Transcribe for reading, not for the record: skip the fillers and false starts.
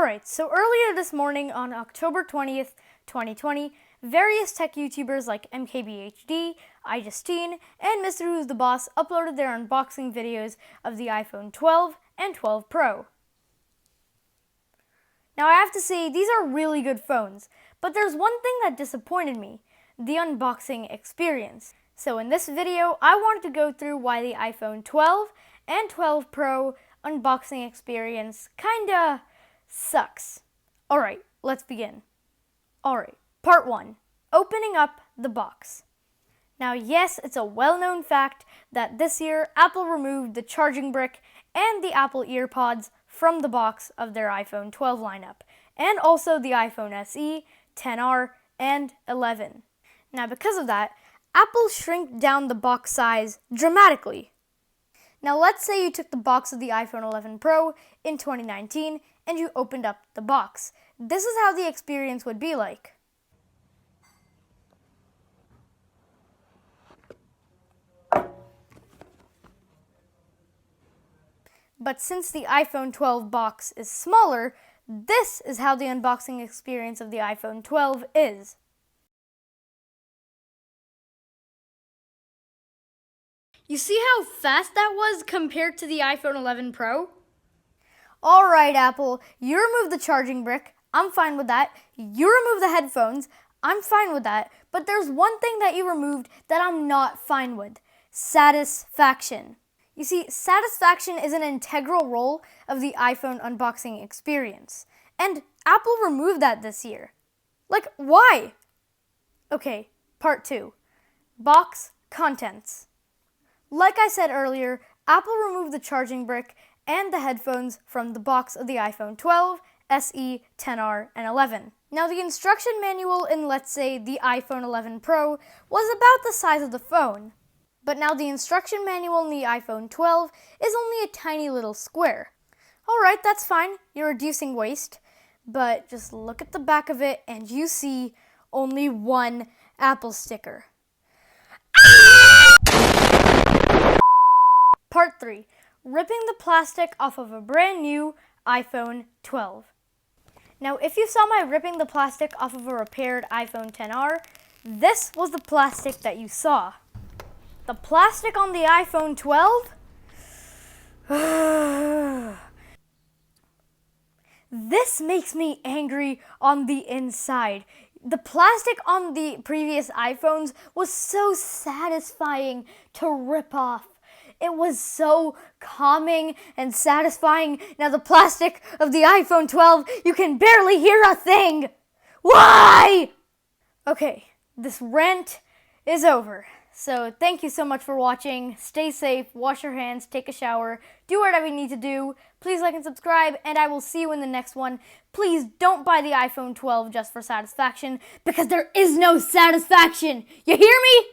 Alright, so earlier this morning on October 20th, 2020, various tech YouTubers like MKBHD, iJustine, and Mr. Who's the Boss uploaded their unboxing videos of the iPhone 12 and 12 Pro. Now I have to say, these are really good phones, but there's one thing that disappointed me, the unboxing experience. So in this video, I wanted to go through why the iPhone 12 and 12 Pro unboxing experience kinda sucks. Alright, let's begin. Alright, part 1. Opening up the box. Now yes, it's a well-known fact that this year Apple removed the charging brick and the Apple EarPods from the box of their iPhone 12 lineup, and also the iPhone SE, XR, and 11. Now because of that, Apple shrinked down the box size dramatically. Now let's say you took the box of the iPhone 11 Pro in 2019 and you opened up the box. This is how the experience would be like. But since the iPhone 12 box is smaller, this is how the unboxing experience of the iPhone 12 is. You see how fast that was compared to the iPhone 11 Pro? Alright Apple, you removed the charging brick, I'm fine with that. You removed the headphones, I'm fine with that. But there's one thing that you removed that I'm not fine with. Satisfaction. You see, satisfaction is an integral role of the iPhone unboxing experience. And Apple removed that this year. Like, why? Okay, part 2. Box contents. Like I said earlier, Apple removed the charging brick and the headphones from the box of the iPhone 12, SE, XR, and 11. Now the instruction manual in, let's say, the iPhone 11 Pro was about the size of the phone. But now the instruction manual in the iPhone 12 is only a tiny little square. Alright, that's fine, you're reducing waste, but just look at the back of it and you see only one Apple sticker. Part 3. Ripping the plastic off of a brand new iPhone 12. Now, if you saw my ripping the plastic off of a repaired iPhone XR, this was the plastic that you saw. The plastic on the iPhone 12? This makes me angry on the inside. The plastic on the previous iPhones was so satisfying to rip off. It was so calming and satisfying. Now the plastic of the iPhone 12, you can barely hear a thing. Why? Okay, this rant is over. So thank you so much for watching. Stay safe, wash your hands, take a shower, do whatever you need to do. Please like and subscribe, and I will see you in the next one. Please don't buy the iPhone 12 just for satisfaction, because there is no satisfaction. You hear me?